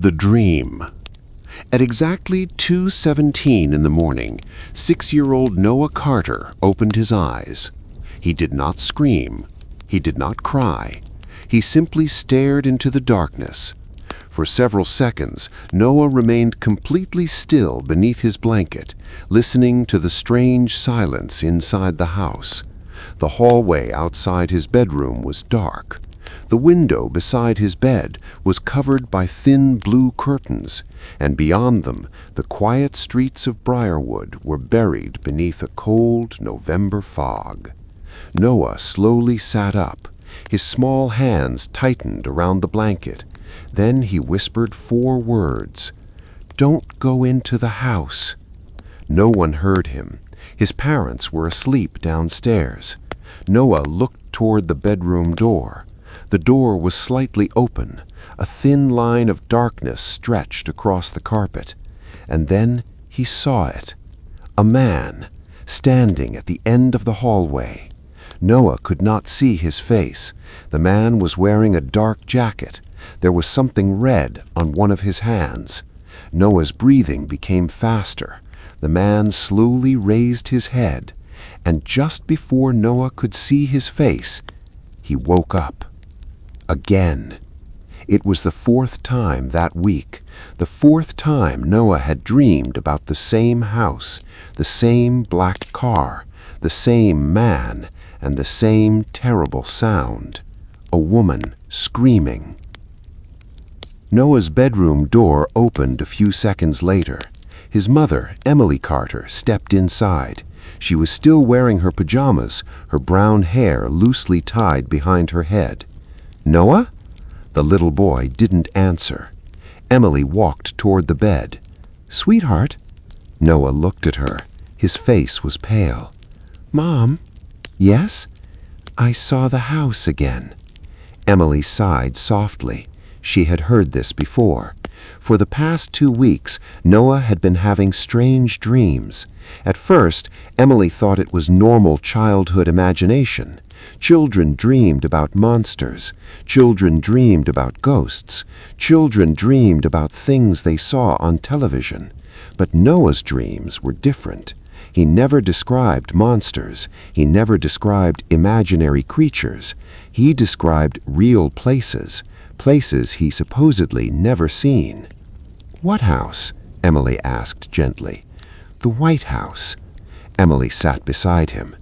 The Dream. At exactly 2:17 in the morning, 6-year-old Noah Carter opened his eyes. He did not scream. He did not cry. He simply stared into the darkness. For several seconds, Noah remained completely still beneath his blanket, listening to the strange silence inside the house. The hallway outside his bedroom was dark. The window beside his bed was covered by thin blue curtains, and beyond them, the quiet streets of Briarwood were buried beneath a cold November fog. Noah slowly sat up. His small hands tightened around the blanket. Then he whispered 4 words. "Don't go into the house." No one heard him. His parents were asleep downstairs. Noah looked toward the bedroom door. The door was slightly open. A thin line of darkness stretched across the carpet. And then he saw it. A man, standing at the end of the hallway. Noah could not see his face. The man was wearing a dark jacket. There was something red on one of his hands. Noah's breathing became faster. The man slowly raised his head, and just before Noah could see his face, he woke up. Again. It was the 4th time that week, the 4th time Noah had dreamed about the same house, the same black car, the same man, and the same terrible sound. A woman screaming. Noah's bedroom door opened a few seconds later. His mother, Emily Carter, stepped inside. She was still wearing her pajamas, her brown hair loosely tied behind her head. "Noah?" The little boy didn't answer. Emily walked toward the bed. "Sweetheart?" Noah looked at her. His face was pale. "Mom?" "Yes?" "I saw the house again." Emily sighed softly. She had heard this before. For the past 2 weeks, Noah had been having strange dreams. At first, Emily thought it was normal childhood imagination. Children dreamed about monsters. Children dreamed about ghosts. Children dreamed about things they saw on television. But Noah's dreams were different. He never described monsters. He never described imaginary creatures. He described real places, places he supposedly never seen. "What house?" Emily asked gently. "The White House." Emily sat beside him.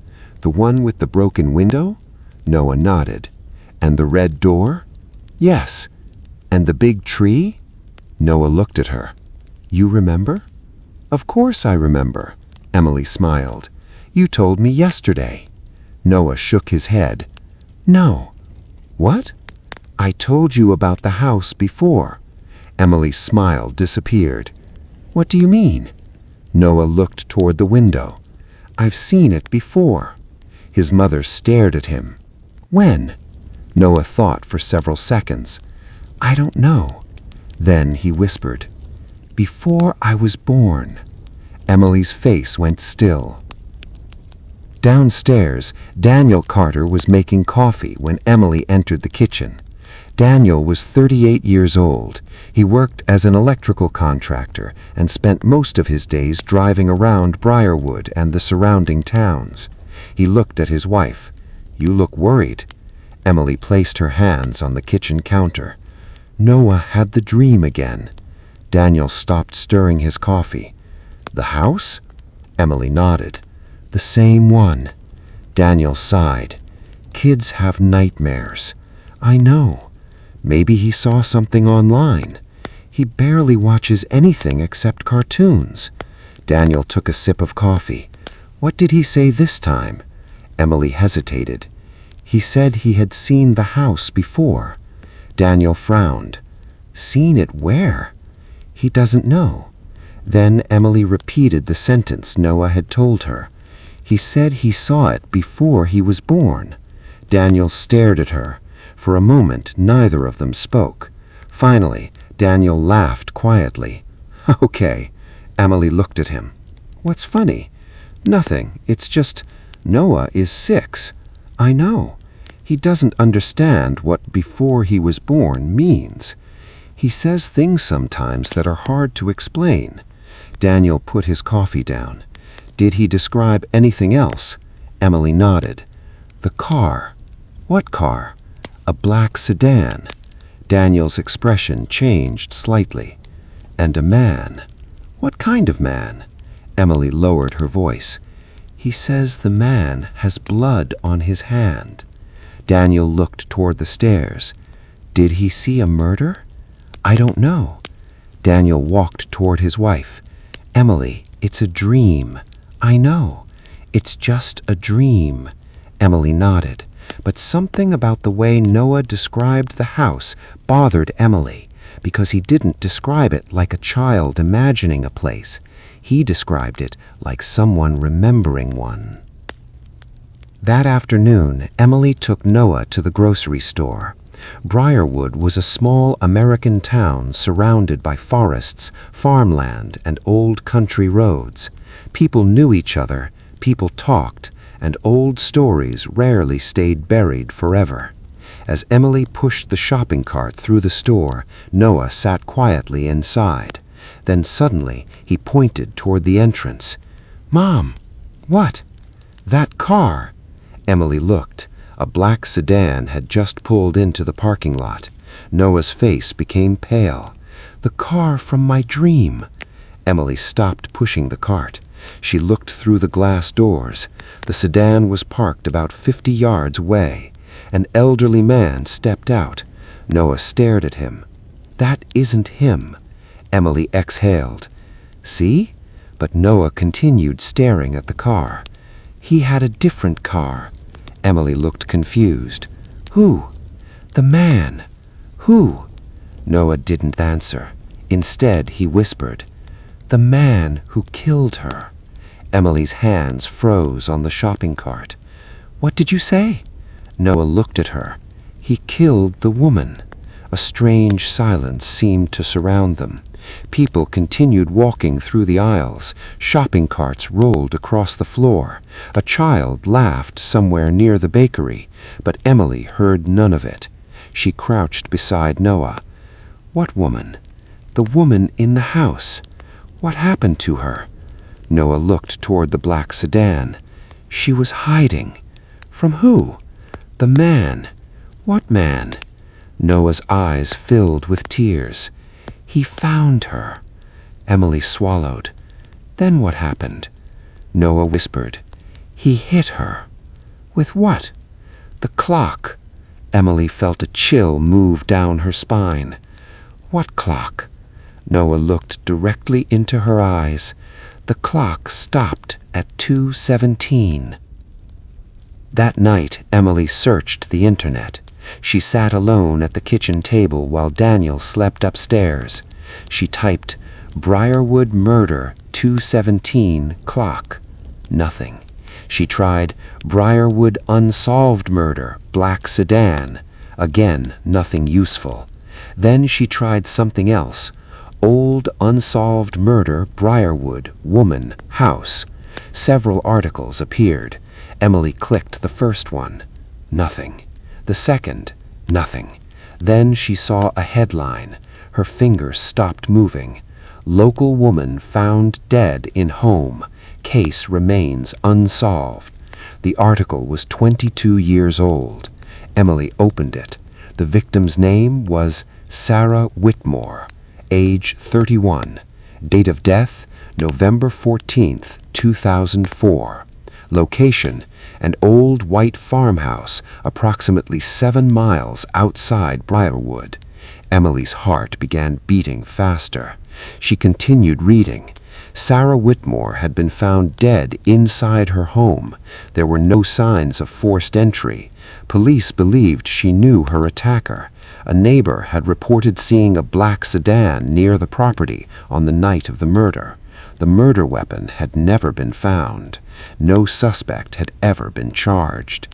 "The one with the broken window?" Noah nodded. "And the red door?" "Yes." "And the big tree?" Noah looked at her. "You remember?" "Of course I remember." Emily smiled. "You told me yesterday." Noah shook his head. "No." "What?" "I told you about the house before." Emily's smile disappeared. "What do you mean?" Noah looked toward the window. "I've seen it before." His mother stared at him. "When?" Noah thought for several seconds. "I don't know." Then he whispered, "Before I was born." Emily's face went still. Downstairs, Daniel Carter was making coffee when Emily entered the kitchen. Daniel was 38 years old. He worked as an electrical contractor and spent most of his days driving around Briarwood and the surrounding towns. He looked at his wife. "You look worried." Emily placed her hands on the kitchen counter. Noah had the dream again. Daniel stopped stirring his coffee. "The house?" Emily nodded. "The same one." Daniel sighed. "Kids have nightmares." "I know. Maybe he saw something online. He barely watches anything except cartoons." Daniel took a sip of coffee. "What did he say this time?" Emily hesitated. "He said he had seen the house before." Daniel frowned. "Seen it where?" "He doesn't know." Then Emily repeated the sentence Noah had told her. "He said he saw it before he was born." Daniel stared at her. For a moment, neither of them spoke. Finally, Daniel laughed quietly. "Okay." Emily looked at him. "What's funny?" "Nothing. It's just Noah is 6. I know. He doesn't understand what before he was born means. He says things sometimes that are hard to explain. Daniel put his coffee down. Did he describe anything else? Emily nodded. The car. What car? A black sedan. Daniel's expression changed slightly. And a man. What kind of man? Emily lowered her voice. He says the man has blood on his hand. Daniel looked toward the stairs. Did he see a murder? I don't know. Daniel walked toward his wife. Emily, it's a dream. I know. It's just a dream. Emily nodded. But something about the way Noah described the house bothered Emily, because he didn't describe it like a child imagining a place. He described it like someone remembering one. That afternoon, Emily took Noah to the grocery store. Briarwood was a small American town surrounded by forests, farmland, and old country roads. People knew each other, people talked, and old stories rarely stayed buried forever. As Emily pushed the shopping cart through the store, Noah sat quietly inside. Then suddenly he pointed toward the entrance. "Mom!" "What?" "That car!" Emily looked. A black sedan had just pulled into the parking lot. Noah's face became pale. "The car from my dream." Emily stopped pushing the cart. She looked through the glass doors. The sedan was parked about 50 yards away. An elderly man stepped out. Noah stared at him. "That isn't him." Emily exhaled. "See?" But Noah continued staring at the car. "He had a different car." Emily looked confused. "Who?" "The man." "Who?" Noah didn't answer. Instead, he whispered, "The man who killed her." Emily's hands froze on the shopping cart. "What did you say?" Noah looked at her. "He killed the woman." A strange silence seemed to surround them. People continued walking through the aisles. Shopping carts rolled across the floor. A child laughed somewhere near the bakery, but Emily heard none of it. She crouched beside Noah. "What woman?" "The woman in the house." "What happened to her?" Noah looked toward the black sedan. "She was hiding." "From who?" "The man." "What man?" Noah's eyes filled with tears. "He found her." Emily swallowed. "Then what happened?" Noah whispered. "He hit her." "With what?" "The clock." Emily felt a chill move down her spine. "What clock?" Noah looked directly into her eyes. "The clock stopped at 2:17. That night, Emily searched the internet. She sat alone at the kitchen table while Daniel slept upstairs. She typed, "Briarwood murder, 2:17 clock." Nothing. She tried, "Briarwood unsolved murder, black sedan." Again, nothing useful. Then she tried something else. "Old unsolved murder, Briarwood, woman, house." Several articles appeared. Emily clicked the first one. Nothing. The second, nothing. Then she saw a headline. Her fingers stopped moving. "Local woman found dead in home. Case remains unsolved." The article was 22 years old. Emily opened it. The victim's name was Sarah Whitmore, age 31. Date of death, November 14th, 2004. Location, an old white farmhouse approximately 7 miles outside Briarwood. Emily's heart began beating faster. She continued reading. Sarah Whitmore had been found dead inside her home. There were no signs of forced entry. Police believed she knew her attacker. A neighbor had reported seeing a black sedan near the property on the night of the murder. The murder weapon had never been found. No suspect had ever been charged.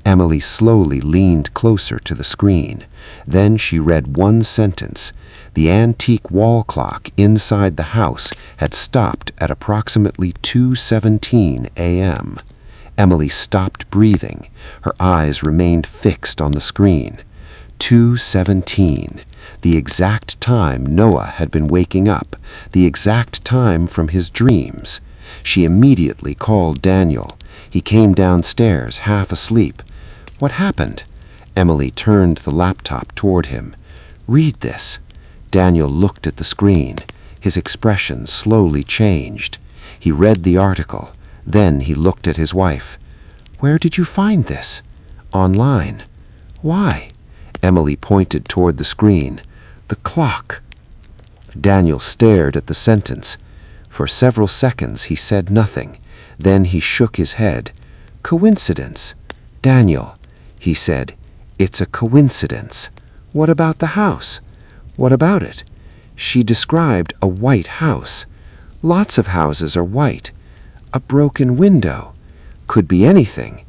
Emily slowly leaned closer to the screen. Then she read one sentence. The antique wall clock inside the house had stopped at approximately 2:17 a.m. Emily stopped breathing. Her eyes remained fixed on the screen. 2:17. The exact time Noah had been waking up, the exact time from his dreams. She immediately called Daniel. He came downstairs, half asleep. What happened? Emily turned the laptop toward him. Read this. Daniel looked at the screen. His expression slowly changed. He read the article. Then he looked at his wife. Where did you find this? Online. Why? Emily pointed toward the screen. The clock. Daniel stared at the sentence. For several seconds he said nothing. Then he shook his head. Coincidence. Daniel, he said, it's a coincidence. What about the house? What about it? She described a white house. Lots of houses are white. A broken window. Could be anything.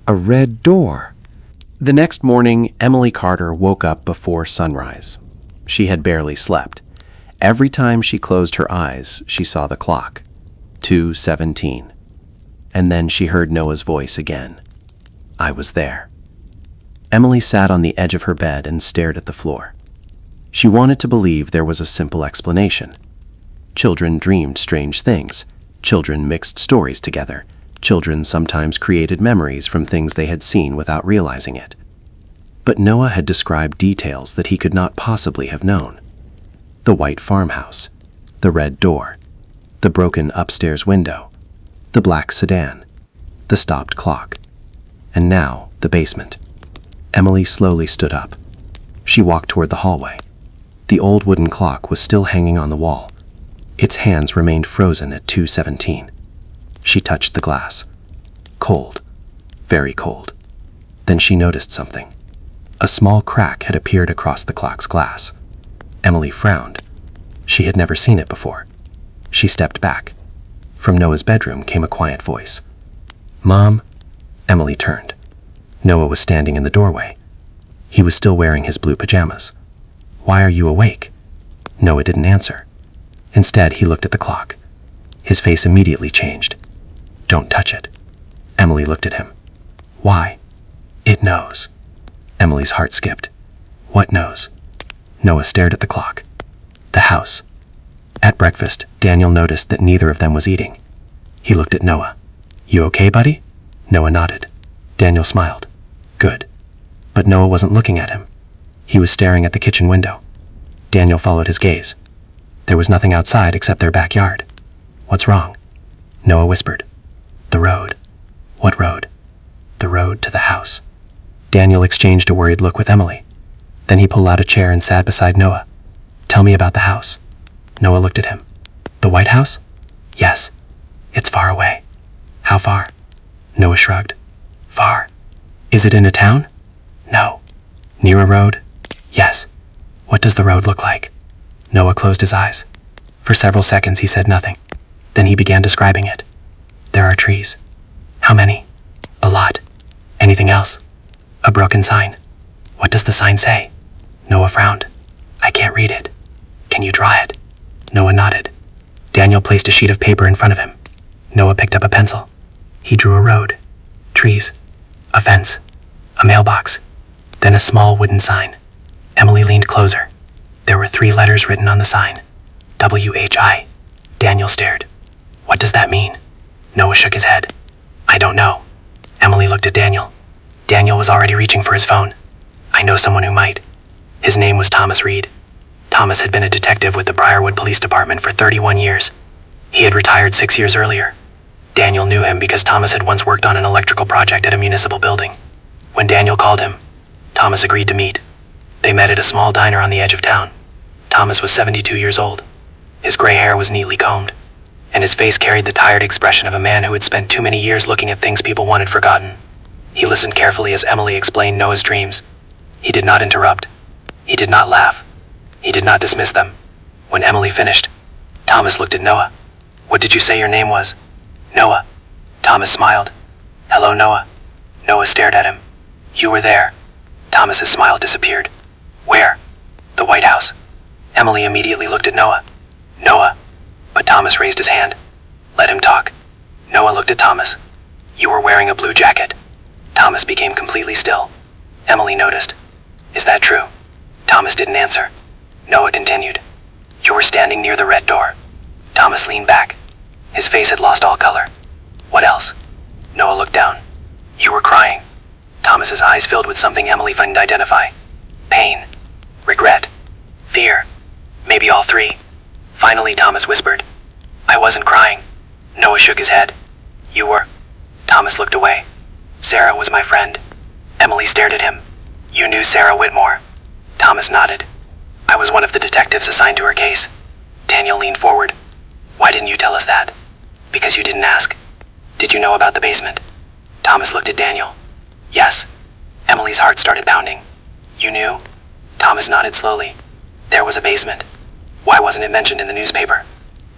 A red door. The next morning, Emily Carter woke up before sunrise. She had barely slept. Every time she closed her eyes, she saw the clock. 2:17. And then she heard Noah's voice again. I was there. Emily sat on the edge of her bed and stared at the floor. She wanted to believe there was a simple explanation. Children dreamed strange things. Children mixed stories together. Children sometimes created memories from things they had seen without realizing it. But Noah had described details that he could not possibly have known. The white farmhouse, the red door, the broken upstairs window, the black sedan, the stopped clock, and now the basement. Emily slowly stood up. She walked toward the hallway. The old wooden clock was still hanging on the wall. Its hands remained frozen at 2:17. She touched the glass. Cold. Very cold. Then she noticed something. A small crack had appeared across the clock's glass. Emily frowned. She had never seen it before. She stepped back. From Noah's bedroom came a quiet voice. Mom? Emily turned. Noah was standing in the doorway. He was still wearing his blue pajamas. Why are you awake? Noah didn't answer. Instead, he looked at the clock. His face immediately changed. Don't touch it. Emily looked at him. Why? It knows. Emily's heart skipped. What knows? Noah stared at the clock. The house. At breakfast, Daniel noticed that neither of them was eating. He looked at Noah. You okay, buddy? Noah nodded. Daniel smiled. Good. But Noah wasn't looking at him. He was staring at the kitchen window. Daniel followed his gaze. There was nothing outside except their backyard. What's wrong? Noah whispered. The road. What road? The road to the house. Daniel exchanged a worried look with Emily. Then he pulled out a chair and sat beside Noah. Tell me about the house. Noah looked at him. The White House? Yes. It's far away. How far? Noah shrugged. Far. Is it in a town? No. Near a road? Yes. What does the road look like? Noah closed his eyes. For several seconds he said nothing. Then he began describing it. There are trees. How many? A lot. Anything else? A broken sign. What does the sign say? Noah frowned. I can't read it. Can you draw it? Noah nodded. Daniel placed a sheet of paper in front of him. Noah picked up a pencil. He drew a road, trees, a fence, a mailbox, then a small wooden sign. Emily leaned closer. There were 3 letters written on the sign. W-H-I. Daniel stared. What does that mean? Noah shook his head. I don't know. Emily looked at Daniel. Daniel was already reaching for his phone. I know someone who might. His name was Thomas Reed. Thomas had been a detective with the Briarwood Police Department for 31 years. He had retired 6 years earlier. Daniel knew him because Thomas had once worked on an electrical project at a municipal building. When Daniel called him, Thomas agreed to meet. They met at a small diner on the edge of town. Thomas was 72 years old. His gray hair was neatly combed, and his face carried the tired expression of a man who had spent too many years looking at things people wanted forgotten. He listened carefully as Emily explained Noah's dreams. He did not interrupt. He did not laugh. He did not dismiss them. When Emily finished, Thomas looked at Noah. What did you say your name was? Noah. Thomas smiled. Hello, Noah. Noah stared at him. You were there. Thomas's smile disappeared. Where? The White House. Emily immediately looked at Noah. Noah. But Thomas raised his hand. Let him talk. Noah looked at Thomas. You were wearing a blue jacket. Thomas became completely still. Emily noticed. Is that true? Thomas didn't answer. Noah continued. You were standing near the red door. Thomas leaned back. His face had lost all color. What else? Noah looked down. You were crying. Thomas's eyes filled with something Emily couldn't identify. Pain. Regret. Fear. Maybe all three. Finally, Thomas whispered. I wasn't crying. Noah shook his head. You were. Thomas looked away. Sarah was my friend. Emily stared at him. You knew Sarah Whitmore. Thomas nodded. I was one of the detectives assigned to her case. Daniel leaned forward. Why didn't you tell us that? Because you didn't ask. Did you know about the basement? Thomas looked at Daniel. Yes. Emily's heart started pounding. You knew? Thomas nodded slowly. There was a basement. Why wasn't it mentioned in the newspaper?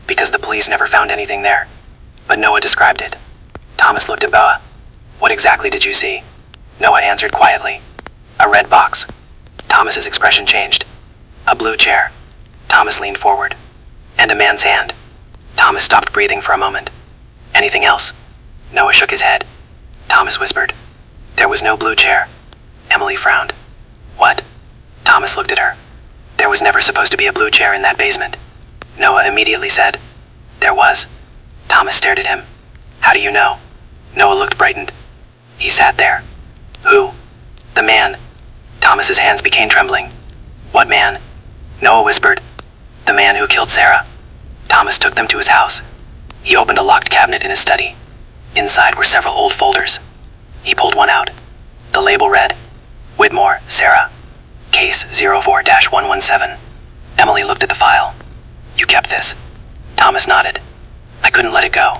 Because the police never found anything there. But Noah described it. Thomas looked at Boa. What exactly did you see? Noah answered quietly. A red box. Thomas's expression changed. A blue chair. Thomas leaned forward. And a man's hand. Thomas stopped breathing for a moment. Anything else? Noah shook his head. Thomas whispered. There was no blue chair. Emily frowned. What? Thomas looked at her. There was never supposed to be a blue chair in that basement. Noah immediately said. There was. Thomas stared at him. How do you know? Noah looked brightened. He sat there. Who? The man. Thomas's hands became trembling. What man? Noah whispered. The man who killed Sarah. Thomas took them to his house. He opened a locked cabinet in his study. Inside were several old folders. He pulled one out. The label read, Whitmore, Sarah. Case 04-117. Emily looked at the file. You kept this? Thomas nodded. I couldn't let it go.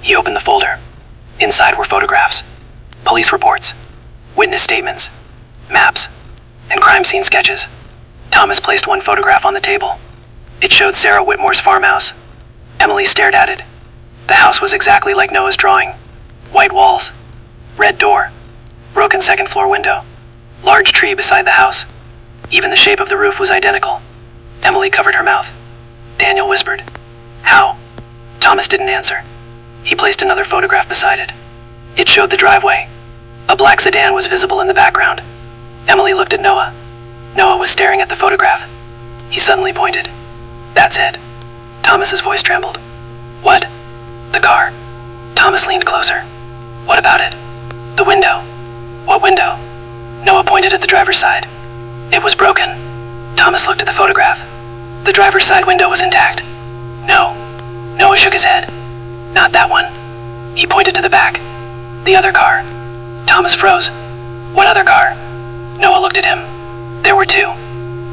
He opened the folder. Inside were photographs, police reports, witness statements, maps, and crime scene sketches. Thomas placed one photograph on the table. It showed Sarah Whitmore's farmhouse. Emily stared at it. The house was exactly like Noah's drawing. White walls, red door, broken second-floor window, large tree beside the house. Even the shape of the roof was identical. Emily covered her mouth. Daniel whispered, How? Thomas didn't answer. He placed another photograph beside it. It showed the driveway. A black sedan was visible in the background. Emily looked at Noah. Noah was staring at the photograph. He suddenly pointed. That's it. Thomas's voice trembled. What? The car. Thomas leaned closer. What about it? The window. What window? Noah pointed at the driver's side. It was broken. Thomas looked at the photograph. The driver's side window was intact. No. Noah shook his head. Not that one. He pointed to the back. The other car. Thomas froze. What other car? Noah looked at him. There were two.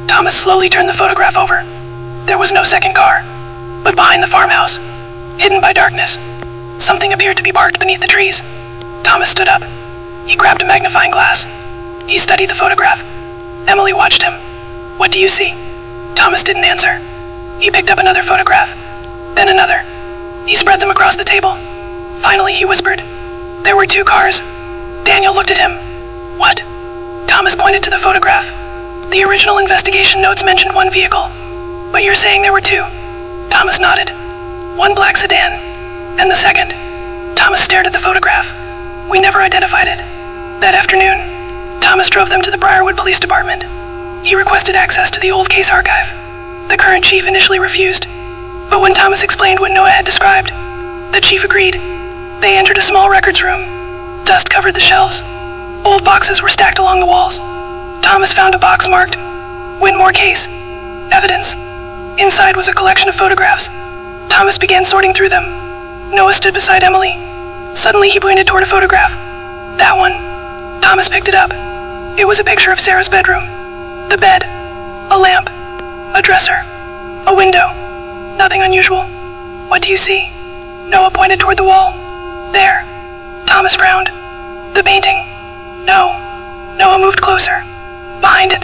Thomas slowly turned the photograph over. There was no second car. But behind the farmhouse, hidden by darkness, something appeared to be parked beneath the trees. Thomas stood up. He grabbed a magnifying glass. He studied the photograph. Emily watched him. What do you see? Thomas didn't answer. He picked up another photograph. Then another. He spread them across the table. Finally, he whispered. There were two cars. Daniel looked at him. What? Thomas pointed to the photograph. The original investigation notes mentioned one vehicle. But you're saying there were two? Thomas nodded. One black sedan. And the second. Thomas stared at the photograph. We never identified it. That afternoon, Thomas drove them to the Briarwood Police Department. He requested access to the old case archive. The current chief initially refused. But when Thomas explained what Noah had described, the chief agreed. They entered a small records room. Dust covered the shelves. Old boxes were stacked along the walls. Thomas found a box marked Whitmore Case. Evidence. Inside was a collection of photographs. Thomas began sorting through them. Noah stood beside Emily. Suddenly he pointed toward a photograph. That one. Thomas picked it up. It was a picture of Sarah's bedroom. The bed. A lamp. A dresser. A window. Nothing unusual. What do you see? Noah pointed toward the wall. There. Thomas frowned. The painting. No. Noah moved closer. Behind it.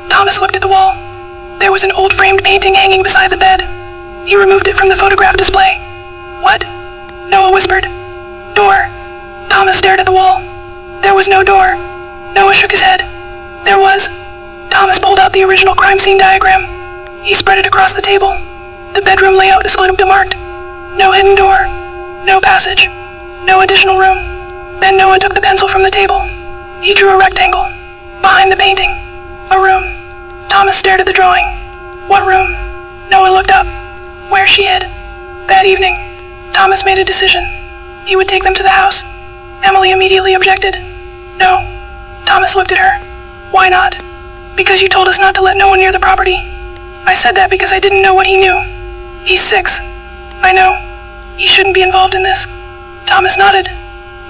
Thomas looked at the wall. There was an old framed painting hanging beside the bed. He removed it from the photograph display. What? Noah whispered. Door. Thomas stared at the wall. There was no door. Noah shook his head. There was. Thomas pulled out the original crime scene diagram. He spread it across the table. The bedroom layout is marked. No hidden door. No passage. No additional room. Then Noah took the pencil from the table. He drew a rectangle. Behind the painting. A room. Thomas stared at the drawing. What room? Noah looked up. Where she hid. That evening, Thomas made a decision. He would take them to the house. Emily immediately objected. No. Thomas looked at her. Why not? Because you told us not to let no one near the property. I said that because I didn't know what he knew. He's 6. I know. He shouldn't be involved in this. Thomas nodded.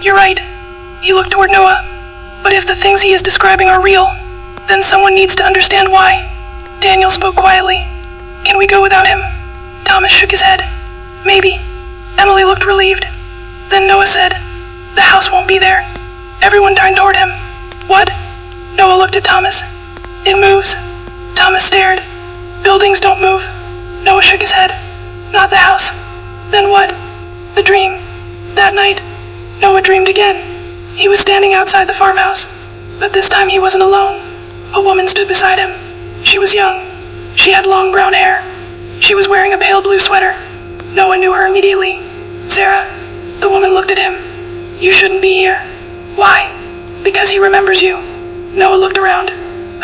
You're right. He looked toward Noah. But if the things he is describing are real, then someone needs to understand why. Daniel spoke quietly. Can we go without him? Thomas shook his head. Maybe. Emily looked relieved. Then Noah said, the house won't be there. Everyone turned toward him. What? Noah looked at Thomas. It moves. Thomas stared. Buildings don't move. Noah shook his head. Not the house. Then what? The dream. That night, Noah dreamed again. He was standing outside the farmhouse, but this time he wasn't alone. A woman stood beside him. She was young. She had long brown hair. She was wearing a pale blue sweater. Noah knew her immediately. Sarah. The woman looked at him. You shouldn't be here. Why? Because he remembers you. Noah looked around.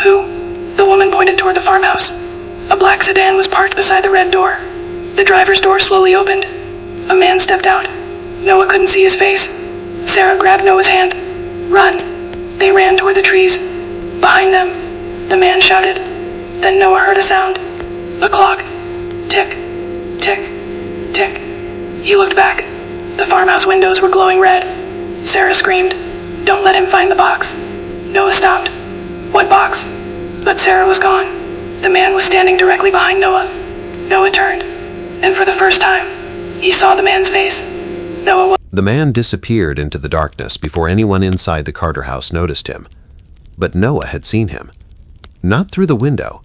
Who? The woman pointed toward the farmhouse. A black sedan was parked beside the red door. The driver's door slowly opened. A man stepped out. Noah couldn't see his face. Sarah grabbed Noah's hand. Run. They ran toward the trees. Behind them, the man shouted. Then Noah heard a sound. A clock. Tick. Tick. Tick. He looked back. The farmhouse windows were glowing red. Sarah screamed. Don't let him find the box. Noah stopped. What box? But Sarah was gone. The man was standing directly behind Noah. Noah turned, and for the first time, he saw the man's face. Noah was... The man disappeared into the darkness before anyone inside the Carter house noticed him. But Noah had seen him. Not through the window.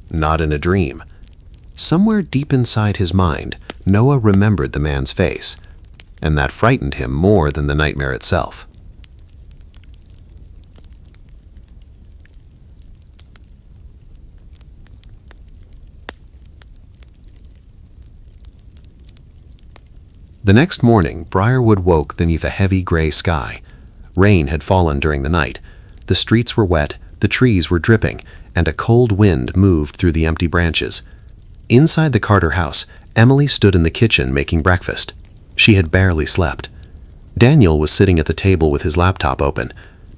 Not in a dream. Somewhere deep inside his mind, Noah remembered the man's face, and that frightened him more than the nightmare itself. The next morning, Briarwood woke beneath a heavy gray sky. Rain had fallen during the night. The streets were wet, the trees were dripping, and a cold wind moved through the empty branches. Inside the Carter house, Emily stood in the kitchen making breakfast. She had barely slept. Daniel was sitting at the table with his laptop open.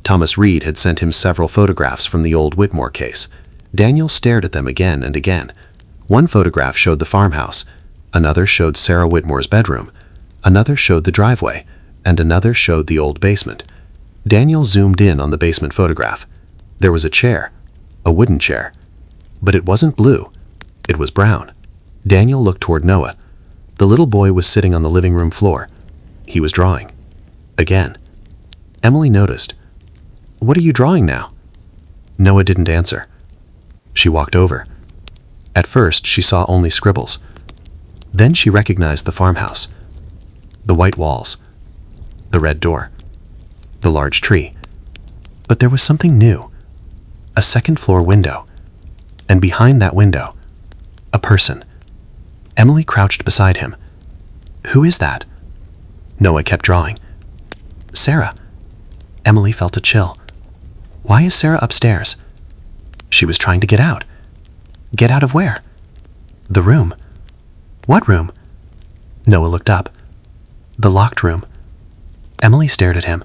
Thomas Reed had sent him several photographs from the old Whitmore case. Daniel stared at them again and again. One photograph showed the farmhouse. Another showed Sarah Whitmore's bedroom. Another showed the driveway, and another showed the old basement. Daniel zoomed in on the basement photograph. There was a chair, a wooden chair. But it wasn't blue. It was brown. Daniel looked toward Noah. The little boy was sitting on the living room floor. He was drawing. Again. Emily noticed. What are you drawing now? Noah didn't answer. She walked over. At first, she saw only scribbles. Then she recognized the farmhouse. The white walls, the red door, the large tree. But there was something new, a second-floor window, and behind that window, a person. Emily crouched beside him. Who is that? Noah kept drawing. Sarah. Emily felt a chill. Why is Sarah upstairs? She was trying to get out. Get out of where? The room. What room? Noah looked up. The locked room. Emily stared at him.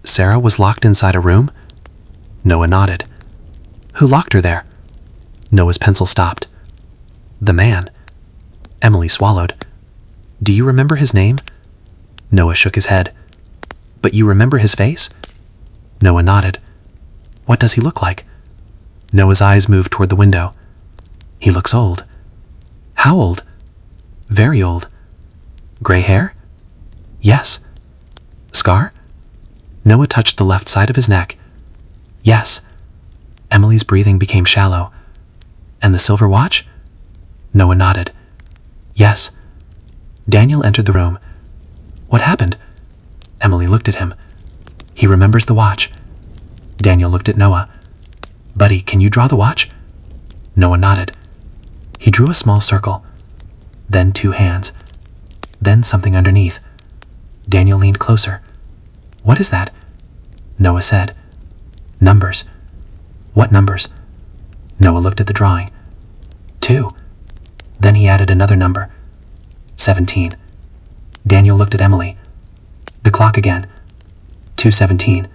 Sarah was locked inside a room? Noah nodded. Who locked her there? Noah's pencil stopped. The man. Emily swallowed. Do you remember his name? Noah shook his head. But you remember his face? Noah nodded. What does he look like? Noah's eyes moved toward the window. He looks old. How old? Very old. Gray hair? Yes. Scar? Noah touched the left side of his neck. Yes. Emily's breathing became shallow. And the silver watch? Noah nodded. Yes. Daniel entered the room. What happened? Emily looked at him. He remembers the watch. Daniel looked at Noah. Buddy, can you draw the watch? Noah nodded. He drew a small circle. Then 2 hands. Then something underneath. Daniel leaned closer. What is that? Noah said. Numbers. What numbers? Noah looked at the drawing. 2. Then he added another number. 17. Daniel looked at Emily. The clock again. 2:17.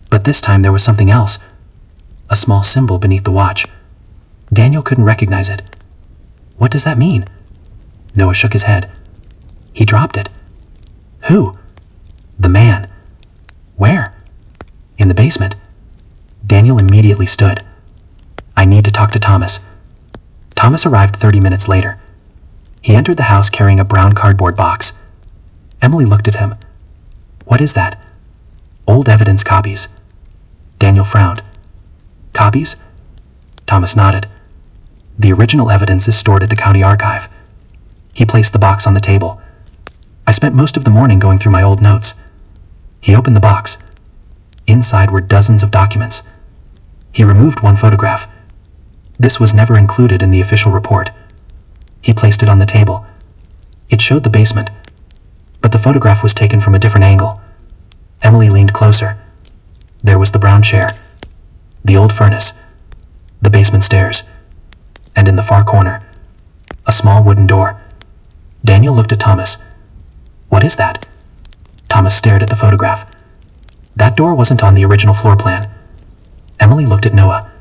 But this time there was something else. A small symbol beneath the watch. Daniel couldn't recognize it. What does that mean? Noah shook his head. He dropped it. Who? The man. Where? In the basement. Daniel immediately stood. I need to talk to Thomas. Thomas arrived 30 minutes later. He entered the house carrying a brown cardboard box. Emily looked at him. What is that? Old evidence copies. Daniel frowned. Copies? Thomas nodded. The original evidence is stored at the county archive. He placed the box on the table. I spent most of the morning going through my old notes. He opened the box. Inside were dozens of documents. He removed one photograph. This was never included in the official report. He placed it on the table. It showed the basement, but the photograph was taken from a different angle. Emily leaned closer. There was the brown chair, the old furnace, the basement stairs, and in the far corner, a small wooden door. Daniel looked at Thomas. What is that? Thomas stared at the photograph. That door wasn't on the original floor plan. Emily looked at Noah.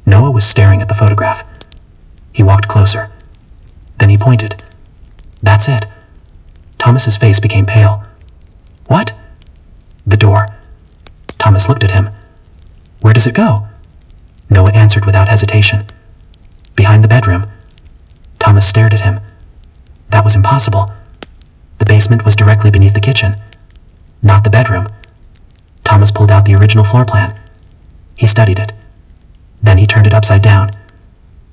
Noah was staring at the photograph. He walked closer. Then he pointed. That's it. Thomas's face became pale. What? The door. Thomas looked at him. Where does it go? Noah answered without hesitation. Behind the bedroom. Thomas stared at him. That was impossible. The basement was directly beneath the kitchen, not the bedroom. Thomas pulled out the original floor plan. He studied it. Then he turned it upside down.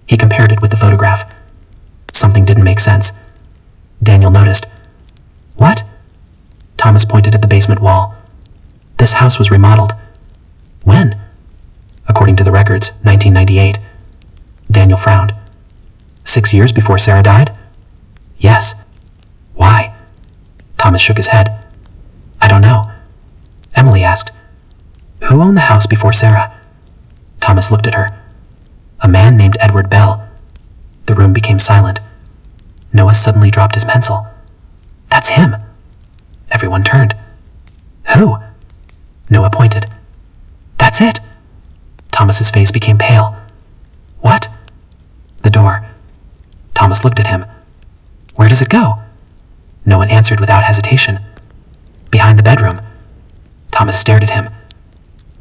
He compared it with the photograph. Something didn't make sense. Daniel noticed. What? Thomas pointed at the basement wall. This house was remodeled. When? According to the records, 1998. Daniel frowned. 6 years before Sarah died? Yes. Why? Thomas shook his head. I don't know. Emily asked. Who owned the house before Sarah? Thomas looked at her. A man named Edward Bell. The room became silent. Noah suddenly dropped his pencil. That's him. Everyone turned. Who? Noah pointed. That's it. Thomas's face became pale. What? The door. Thomas looked at him. Where does it go? No one answered without hesitation. Behind the bedroom. Thomas stared at him.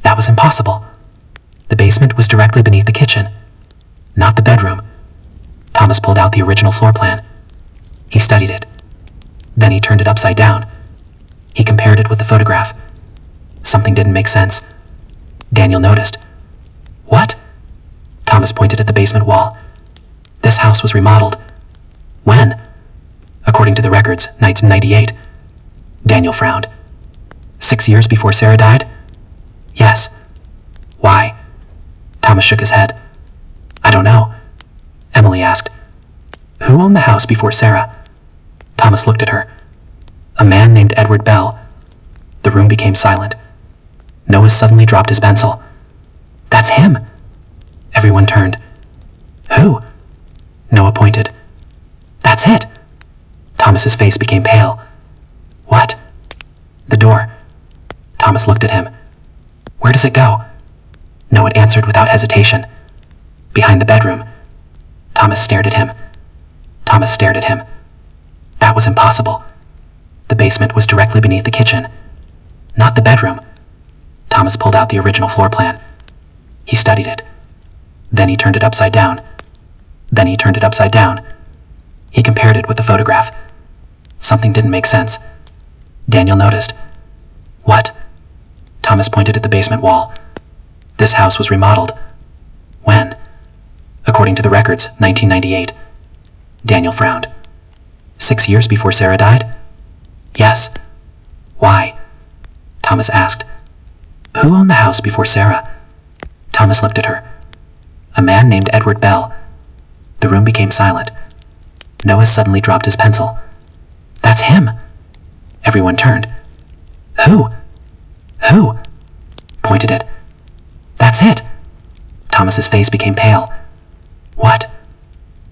That was impossible. The basement was directly beneath the kitchen, not the bedroom. Thomas pulled out the original floor plan. He studied it. Then he turned it upside down. He compared it with the photograph. Something didn't make sense. Daniel noticed. What? Thomas pointed at the basement wall. This house was remodeled. When? According to the records, 1998. Daniel frowned. 6 years before Sarah died? Yes. Why? Thomas shook his head. I don't know. Emily asked. Who owned the house before Sarah? Thomas looked at her. A man named Edward Bell. The room became silent. Noah suddenly dropped his pencil. That's him. Everyone turned. Who? Noah pointed. That's it. Thomas's face became pale. What? The door. Thomas looked at him. Where does it go? Noah answered without hesitation. Behind the bedroom. Thomas stared at him. Thomas stared at him. That was impossible. The basement was directly beneath the kitchen, not the bedroom. Thomas pulled out the original floor plan. He studied it. Then he turned it upside down. Then he turned it upside down. He compared it with the photograph. Something didn't make sense. Daniel noticed. What? Thomas pointed at the basement wall. This house was remodeled. When? According to the records, 1998. Daniel frowned. 6 years before Sarah died? Yes. Why? Thomas asked. Who owned the house before Sarah? Thomas looked at her. A man named Edward Bell. The room became silent. Noah suddenly dropped his pencil. That's him. Everyone turned. Who? Who? Pointed it. That's it. Thomas's face became pale. What?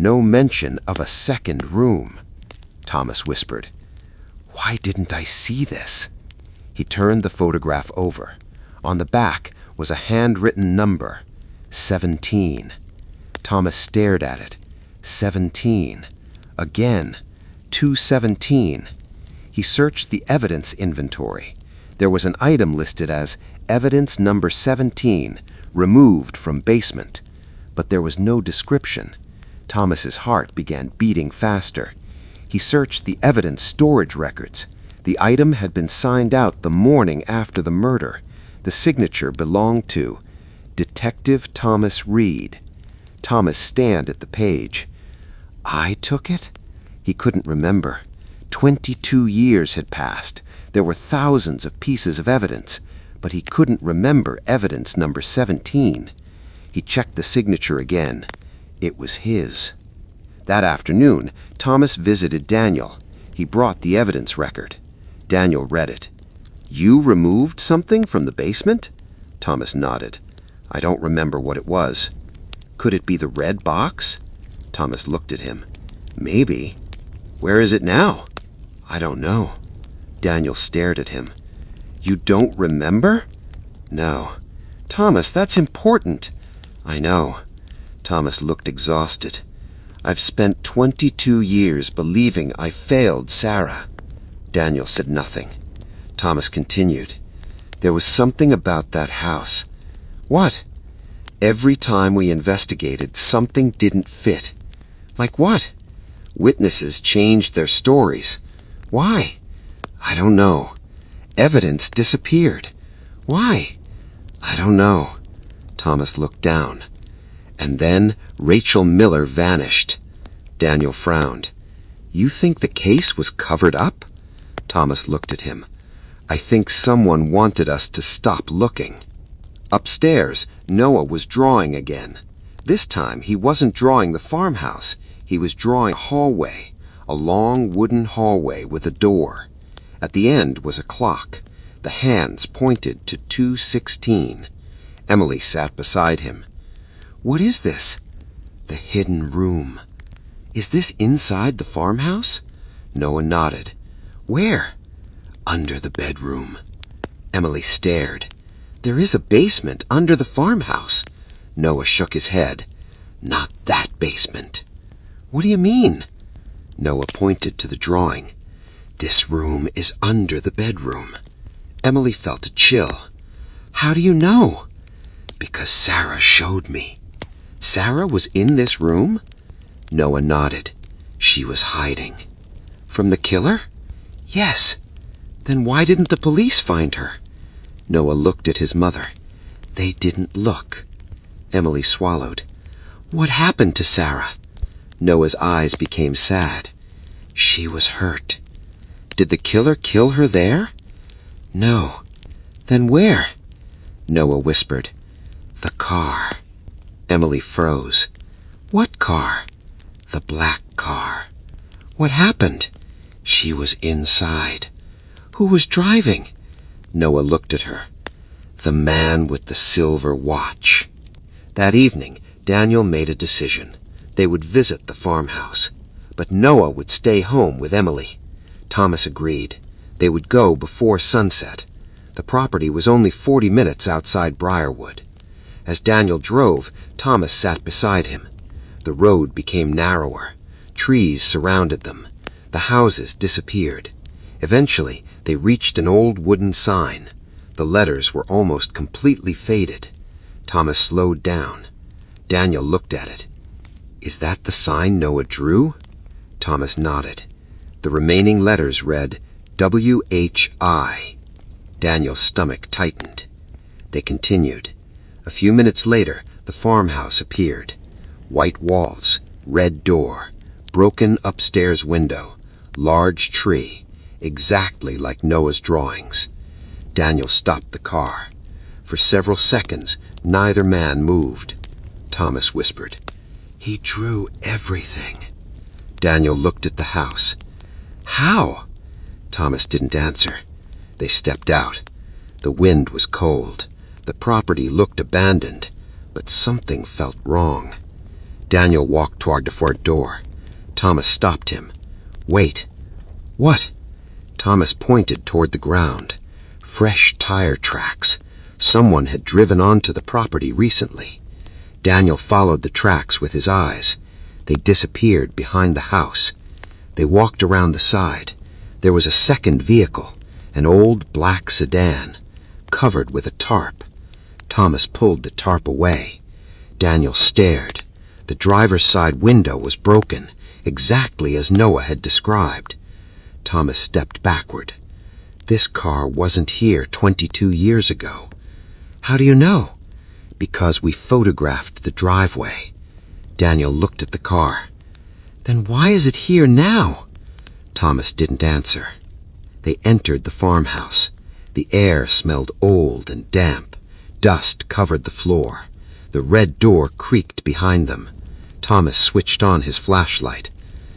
No mention of a second room. Thomas whispered, "Why didn't I see this?" He turned the photograph over. On the back was a handwritten number, 17. Thomas stared at it. 17. Again, 217. He searched the evidence inventory. There was an item listed as evidence number 17, removed from basement. But there was no description. Thomas's heart began beating faster. He searched the evidence storage records. The item had been signed out the morning after the murder. The signature belonged to Detective Thomas Reed. Thomas stared at the page. I took it? He couldn't remember. 22 years had passed. There were thousands of pieces of evidence, but he couldn't remember evidence number 17. He checked the signature again. It was his. That afternoon, Thomas visited Daniel. He brought the evidence record. Daniel read it. You removed something from the basement? Thomas nodded. I don't remember what it was. Could it be the red box? Thomas looked at him. Maybe. Where is it now? I don't know. Daniel stared at him. You don't remember? No. Thomas, that's important. I know. Thomas looked exhausted. I've spent 22 years believing I failed Sarah. Daniel said nothing. Thomas continued. There was something about that house. What? Every time we investigated, something didn't fit. Like what? Witnesses changed their stories. Why? I don't know. Evidence disappeared. Why? I don't know. Thomas looked down. And then Rachel Miller vanished. Daniel frowned. You think the case was covered up? Thomas looked at him. I think someone wanted us to stop looking. Upstairs, Noah was drawing again. This time, he wasn't drawing the farmhouse. He was drawing a hallway, a long wooden hallway with a door. At the end was a clock. The hands pointed to 2:16. Emily sat beside him. What is this? The hidden room. Is this inside the farmhouse? Noah nodded. Where? Under the bedroom. Emily stared. There is a basement under the farmhouse. Noah shook his head. Not that basement. What do you mean? Noah pointed to the drawing. This room is under the bedroom. Emily felt a chill. How do you know? Because Sarah showed me. Sarah was in this room? Noah nodded. She was hiding. From the killer? Yes. Then why didn't the police find her? Noah looked at his mother. They didn't look. Emily swallowed. What happened to Sarah? Noah's eyes became sad. She was hurt. Did the killer kill her there? No. Then where? Noah whispered. The car. Emily froze. What car? The black car. What happened? She was inside. Who was driving? Noah looked at her. The man with the silver watch. That evening, Daniel made a decision. They would visit the farmhouse. But Noah would stay home with Emily. Thomas agreed. They would go before sunset. The property was only 40 minutes outside Briarwood. As Daniel drove, Thomas sat beside him. The road became narrower. Trees surrounded them. The houses disappeared. Eventually, they reached an old wooden sign. The letters were almost completely faded. Thomas slowed down. Daniel looked at it. Is that the sign Noah drew? Thomas nodded. The remaining letters read, W-H-I. Daniel's stomach tightened. They continued. A few minutes later, the farmhouse appeared. White walls, red door, broken upstairs window, large tree, exactly like Noah's drawings. Daniel stopped the car. For several seconds, neither man moved. Thomas whispered, He drew everything. Daniel looked at the house. How? Thomas didn't answer. They stepped out. The wind was cold. The property looked abandoned, but something felt wrong. Daniel walked toward the front door. Thomas stopped him. "Wait." "What?" Thomas pointed toward the ground. Fresh tire tracks. Someone had driven onto the property recently. Daniel followed the tracks with his eyes. They disappeared behind the house. They walked around the side. There was a second vehicle, an old black sedan, covered with a tarp. Thomas pulled the tarp away. Daniel stared. The driver's side window was broken, exactly as Noah had described. Thomas stepped backward. This car wasn't here 22 years ago. "How do you know?" "Because we photographed the driveway." Daniel looked at the car. "Then why is it here now?" Thomas didn't answer. They entered the farmhouse. The air smelled old and damp. Dust covered the floor. The red door creaked behind them. Thomas switched on his flashlight.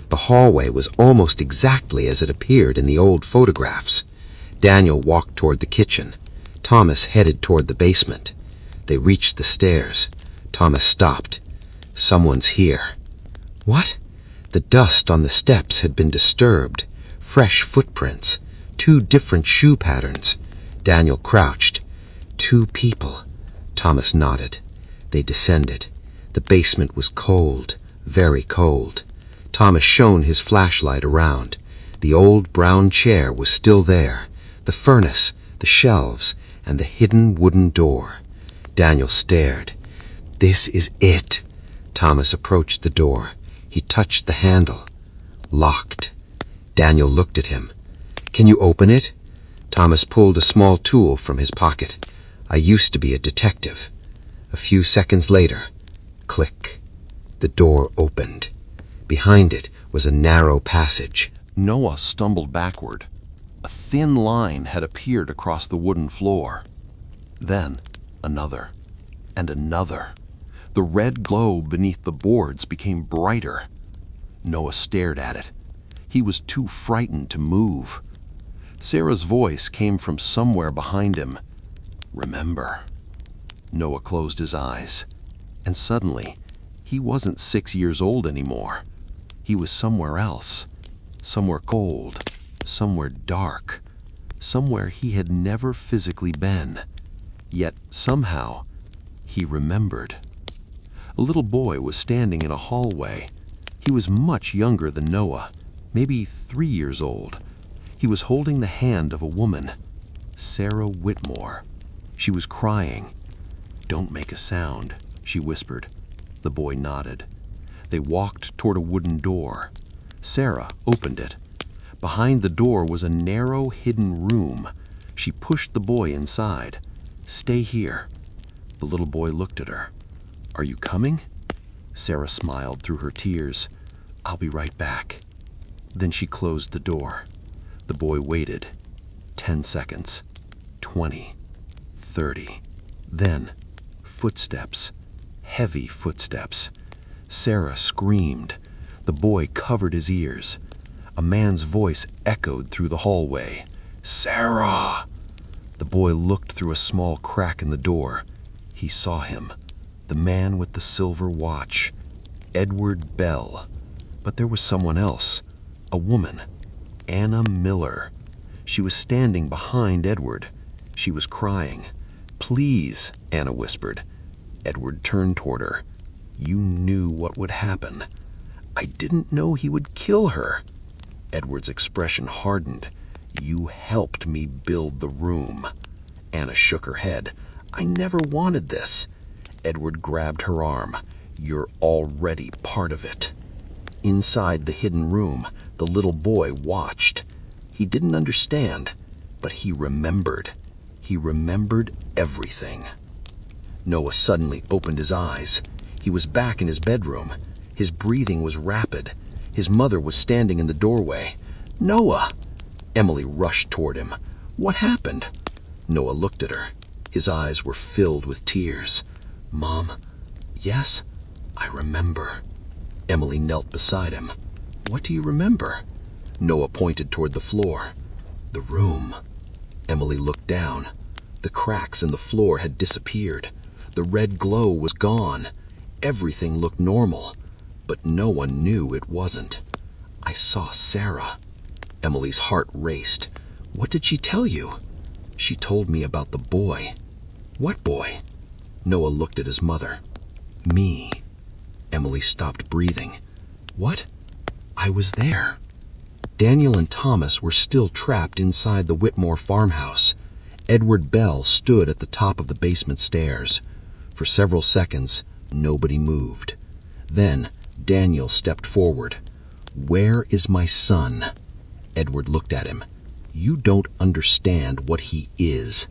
The hallway was almost exactly as it appeared in the old photographs. Daniel walked toward the kitchen. Thomas headed toward the basement. They reached the stairs. Thomas stopped. "Someone's here." "What?" The dust on the steps had been disturbed. Fresh footprints. 2 different shoe patterns. Daniel crouched. 2 people. Thomas nodded. They descended. The basement was cold, very cold. Thomas shone his flashlight around. The old brown chair was still there, the furnace, the shelves, and the hidden wooden door. Daniel stared. "This is it." Thomas approached the door. He touched the handle. Locked. Daniel looked at him. "Can you open it?" Thomas pulled a small tool from his pocket. "I used to be a detective." A few seconds later, click. The door opened. Behind it was a narrow passage. Noah stumbled backward. A thin line had appeared across the wooden floor. Then another, and another. The red glow beneath the boards became brighter. Noah stared at it. He was too frightened to move. Sarah's voice came from somewhere behind him. "Remember." Noah closed his eyes, and suddenly he wasn't 6 years old anymore. He was somewhere else, somewhere cold, somewhere dark, somewhere he had never physically been. Yet somehow he remembered. A little boy was standing in a hallway. He was much younger than Noah, maybe 3 years old. He was holding the hand of a woman, Sarah Whitmore. She was crying. "Don't make a sound," she whispered. The boy nodded. They walked toward a wooden door. Sarah opened it. Behind the door was a narrow, hidden room. She pushed the boy inside. "Stay here." The little boy looked at her. "Are you coming?" Sarah smiled through her tears. "I'll be right back." Then she closed the door. The boy waited. 10 seconds. 20. 30. Then, footsteps. Heavy footsteps. Sarah screamed. The boy covered his ears. A man's voice echoed through the hallway. "Sarah!" The boy looked through a small crack in the door. He saw him. The man with the silver watch. Edward Bell. But there was someone else. A woman. Anna Miller. She was standing behind Edward. She was crying. "Please," Anna whispered. Edward turned toward her. "You knew what would happen." "I didn't know he would kill her." Edward's expression hardened. "You helped me build the room." Anna shook her head. "I never wanted this." Edward grabbed her arm. "You're already part of it." Inside the hidden room, the little boy watched. He didn't understand, but he remembered. He remembered everything. Noah suddenly opened his eyes. He was back in his bedroom. His breathing was rapid. His mother was standing in the doorway. "Noah!" Emily rushed toward him. "What happened?" Noah looked at her. His eyes were filled with tears. "Mom?" "Yes, I remember." Emily knelt beside him. "What do you remember?" Noah pointed toward the floor. "The room." Emily looked down. The cracks in the floor had disappeared. The red glow was gone. Everything looked normal. but no one knew it wasn't. I saw Sarah. Emily's heart raced. What did she tell you? She told me about the boy. What boy? Noah looked at his mother. Me. Emily stopped breathing. What? I was there. Daniel and Thomas were still trapped inside the Whitmore farmhouse. Edward Bell stood at the top of the basement stairs. For several seconds, nobody moved. Then, Daniel stepped forward. Where is my son? Edward looked at him. You don't understand what he is.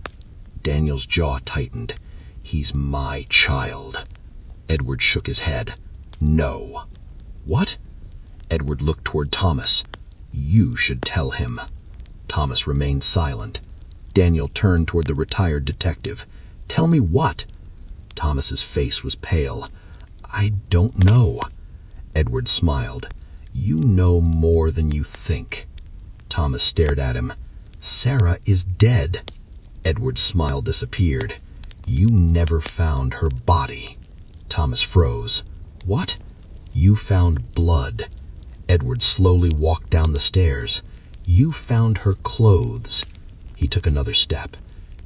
Daniel's jaw tightened. He's my child. Edward shook his head. No. What? Edward looked toward Thomas. You should tell him. Thomas remained silent. Daniel turned toward the retired detective. Tell me what? Thomas's face was pale. I don't know. Edward smiled. You know more than you think. Thomas stared at him. Sarah is dead. Edward's smile disappeared. You never found her body. Thomas froze. What? You found blood. Edward slowly walked down the stairs. You found her clothes. He took another step.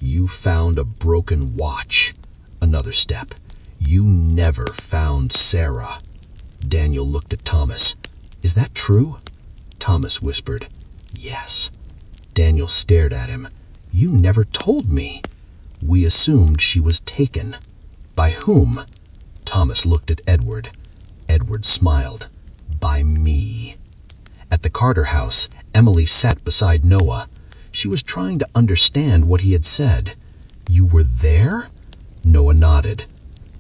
You found a broken watch. Another step. You never found Sarah. Daniel looked at Thomas. Is that true? Thomas whispered. Yes. Daniel stared at him. You never told me. We assumed she was taken. By whom? Thomas looked at Edward. Edward smiled. By me. At the Carter house, Emily sat beside Noah. She was trying to understand what he had said. You were there? Noah nodded.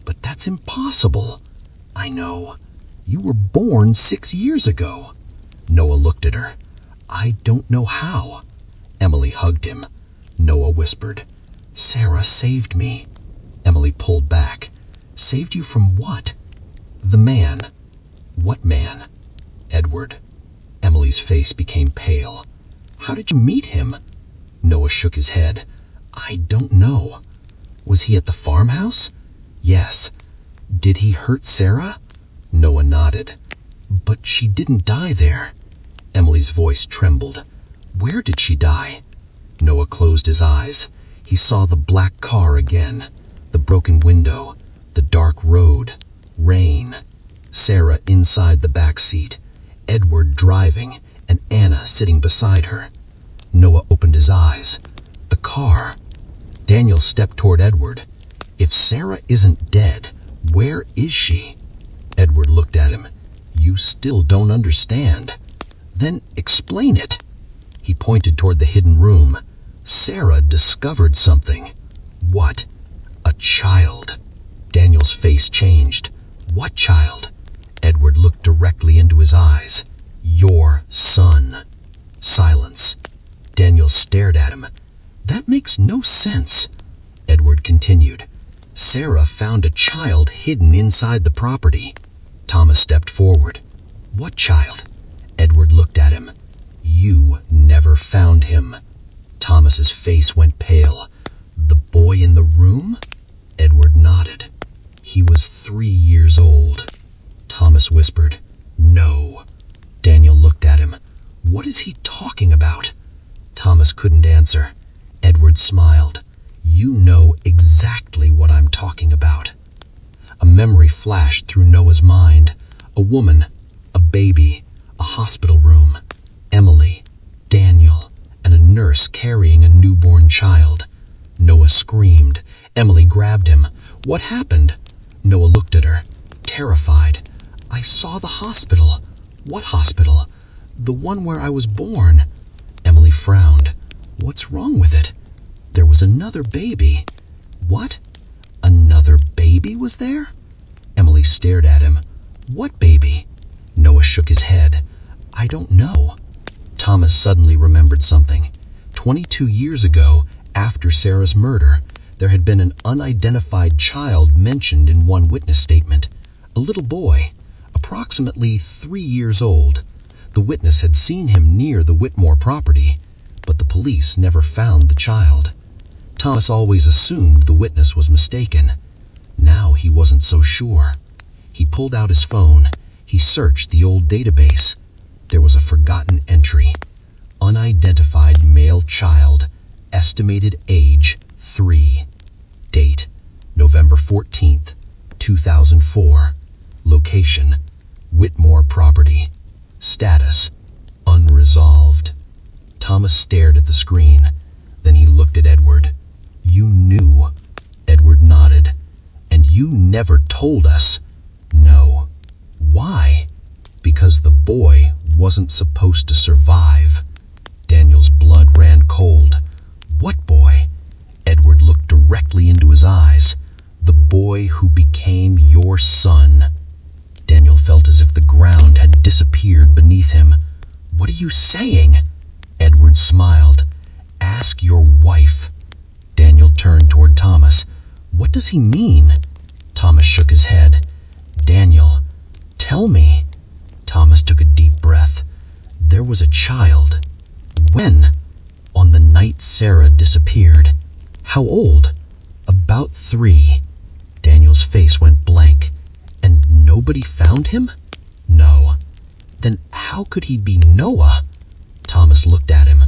But that's impossible. I know. You were born 6 years ago. Noah looked at her. I don't know how. Emily hugged him. Noah whispered. Sarah saved me. Emily pulled back. Saved you from what? The man. What man? Edward. Emily's face became pale. How did you meet him? Noah shook his head. I don't know. Was he at the farmhouse? Yes. Did he hurt Sarah? Noah nodded. But she didn't die there. Emily's voice trembled. Where did she die? Noah closed his eyes. He saw the black car again, the broken window, the dark road, rain, Sarah inside the back seat, Edward driving, and Anna sitting beside her. Noah opened his eyes. The car. Daniel stepped toward Edward. If Sarah isn't dead, where is she? Edward looked at him. You still don't understand. Then explain it. He pointed toward the hidden room. Sarah discovered something. What? A child. Daniel's face changed. What child? Edward looked directly into his eyes. Your son. Silence. Daniel stared at him. That makes no sense. Edward continued. Sarah found a child hidden inside the property. Thomas stepped forward. What child? Edward looked at him. You never found him. Thomas's face went pale. The boy in the room? Edward nodded. He was 3 years old. Thomas whispered, No. Daniel looked at him. What is he talking about? Thomas couldn't answer. Edward smiled. You know exactly what I'm talking about. A memory flashed through Noah's mind. A woman, a baby, a hospital room, Emily, Daniel, and a nurse carrying a newborn child. Noah screamed. Emily grabbed him. What happened? Noah looked at her, terrified. I saw the hospital. What hospital? The one where I was born. Emily frowned. What's wrong with it? There was another baby. What? Another baby was there? Emily stared at him. What baby? Noah shook his head. I don't know. Thomas suddenly remembered something. 22 years ago, after Sarah's murder, there had been an unidentified child mentioned in one witness statement. A little boy, approximately 3 years old. The witness had seen him near the Whitmore property, but the police never found the child. Thomas always assumed the witness was mistaken. Now he wasn't so sure. He pulled out his phone. He searched the old database. There was a forgotten entry. Unidentified male child, estimated age 3. Date, November 14th, 2004. Location, Whitmore property. Status, unresolved. Thomas stared at the screen. Then he looked at Edward. You knew. Edward nodded. And you never told us. No. Why? Because the boy wasn't supposed to survive. Daniel's blood ran cold. What boy? Edward looked directly into his eyes. The boy who became your son. Daniel felt as if the ground had disappeared beneath him. What are you saying? Edward smiled. Ask your wife. Daniel turned toward Thomas. What does he mean? Thomas shook his head. Daniel, tell me. Thomas took a deep breath. There was a child. When? On the night Sarah disappeared. How old? About 3. Daniel's face went blank. And nobody found him? No. Then how could he be Noah? Thomas looked at him.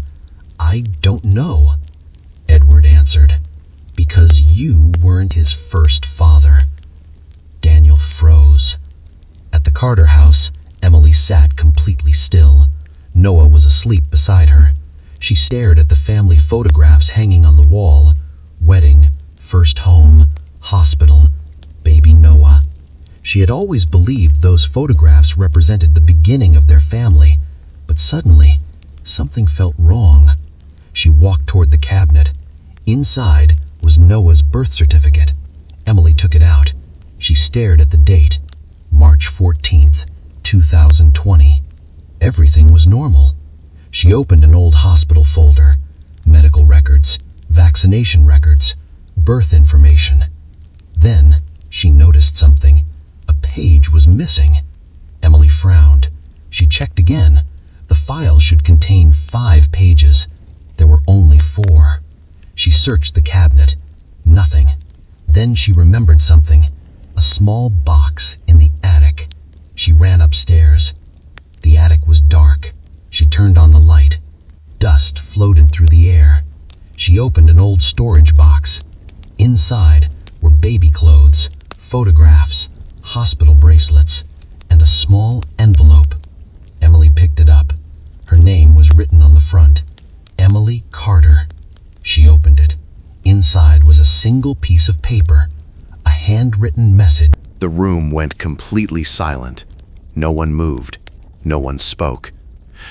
I don't know. Edward answered. Because you weren't his first father. Daniel froze. At the Carter house, Emily sat completely still. Noah was asleep beside her. She stared at the family photographs hanging on the wall. Wedding, first home, hospital, baby Noah. She had always believed those photographs represented the beginning of their family, but suddenly, something felt wrong. She walked toward the cabinet. Inside was Noah's birth certificate. Emily took it out. She stared at the date, March 14th, 2020. Everything was normal. She opened an old hospital folder. Medical records, vaccination records, birth information. Then she noticed something. A page was missing. Emily frowned. She checked again. The file should contain 5 pages. There were only 4. She searched the cabinet. Nothing. Then she remembered something. A small box in the attic. She ran upstairs. The attic was dark. She turned on the light. Dust floated through the air. She opened an old storage box. Inside were baby clothes, photographs, hospital bracelets, and a small envelope. Emily picked it up. Her name was written on the front. Emily Carter. She opened it. Inside was a single piece of paper. A handwritten message. The room went completely silent. No one moved. No one spoke.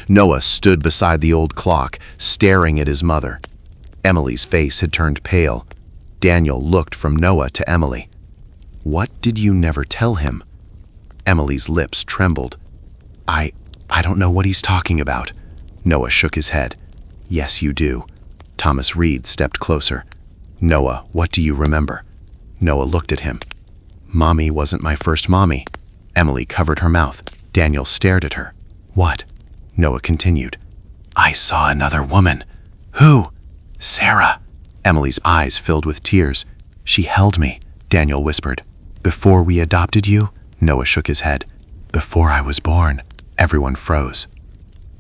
Noah stood beside the old clock, staring at his mother. Emily's face had turned pale. Daniel looked from Noah to Emily. What did you never tell him? Emily's lips trembled. I don't know what he's talking about. Noah shook his head. Yes, you do. Thomas Reed stepped closer. Noah, what do you remember? Noah looked at him. Mommy wasn't my first mommy. Emily covered her mouth. Daniel stared at her. What? Noah continued. I saw another woman. Who? Sarah. Emily's eyes filled with tears. She held me, Daniel whispered. Before we adopted you? Noah shook his head. Before I was born. Everyone froze.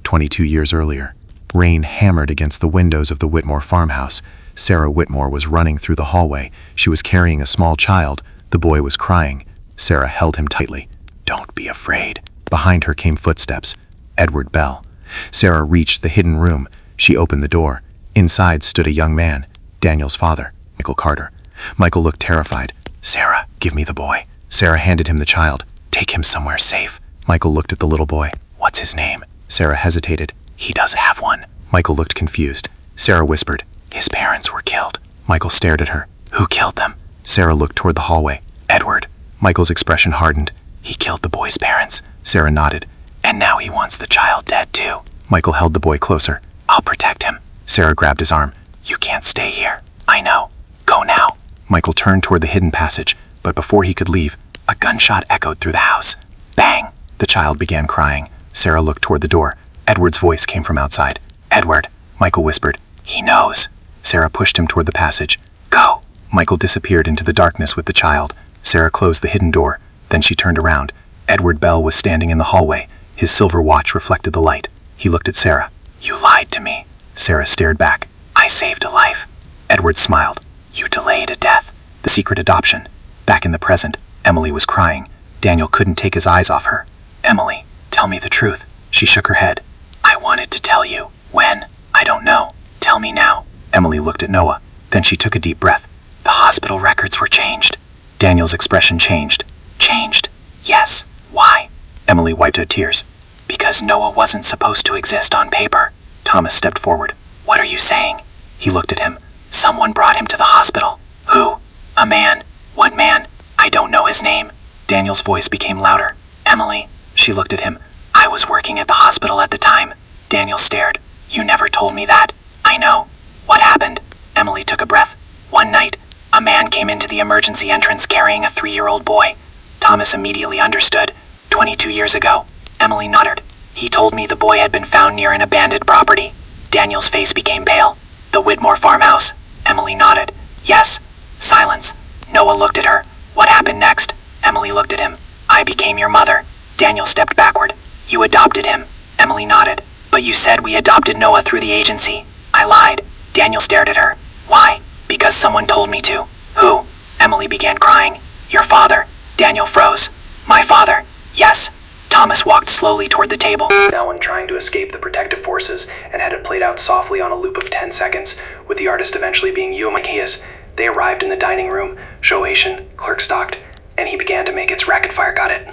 22 years earlier, rain hammered against the windows of the Whitmore farmhouse. Sarah Whitmore was running through the hallway. She was carrying a small child. The boy was crying. Sarah held him tightly. Don't be afraid. Behind her came footsteps. Edward Bell. Sarah reached the hidden room. She opened the door. Inside stood a young man, Daniel's father, Michael Carter. Michael looked terrified. Sarah, give me the boy. Sarah handed him the child. Take him somewhere safe. Michael looked at the little boy. What's his name? Sarah hesitated. He does have one. Michael looked confused. Sarah whispered, his parents were killed. Michael stared at her. Who killed them? Sarah looked toward the hallway. Edward. Michael's expression hardened. He killed the boy's parents. Sarah nodded. And now he wants the child dead too. Michael held the boy closer. I'll protect him. Sarah grabbed his arm. You can't stay here. I know. Go now. Michael turned toward the hidden passage, but before he could leave, a gunshot echoed through the house. Bang! The child began crying. Sarah looked toward the door. Edward's voice came from outside. Edward, Michael whispered. He knows. Sarah pushed him toward the passage. Go! Michael disappeared into the darkness with the child. Sarah closed the hidden door. Then she turned around. Edward Bell was standing in the hallway. His silver watch reflected the light. He looked at Sarah. "You lied to me." Sarah stared back. "I saved a life." Edward smiled. "You delayed a death." The secret adoption. Back in the present, Emily was crying. Daniel couldn't take his eyes off her. "Emily, tell me the truth." She shook her head. "I wanted to tell you. When? I don't know. Tell me now." Emily looked at Noah. Then she took a deep breath. "The hospital records were changed." Daniel's expression changed. "Changed? Yes. Why?" Emily wiped her tears. "Because Noah wasn't supposed to exist on paper." Thomas stepped forward. "What are you saying?" He looked at him. "Someone brought him to the hospital." "Who?" "A man." "What man?" "I don't know his name." Daniel's voice became louder. "Emily." She looked at him. "I was working at the hospital at the time." Daniel stared. "You never told me that." "I know." "What happened?" Emily took a breath. "One night, a man came into the emergency entrance carrying a 3-year-old boy." Thomas immediately understood. 22 years ago. Emily nodded. "He told me the boy had been found near an abandoned property." Daniel's face became pale. "The Whitmore farmhouse." Emily nodded. "Yes." Silence. Noah looked at her. "What happened next?" Emily looked at him. "I became your mother." Daniel stepped backward. "You adopted him." Emily nodded. "But you said we adopted Noah through the agency." "I lied." Daniel stared at her. "Why?" "Because someone told me to." "Who?" Emily began crying. "Your father." Daniel froze. "My father?" "Yes." Thomas walked slowly toward the table. Now when trying to escape the protective forces and had it played out softly on a loop of 10 seconds, with the artist eventually being you, Macias, they arrived in the dining room. Show Asian, clerk stocked, and he began to make its racket fire. Got it.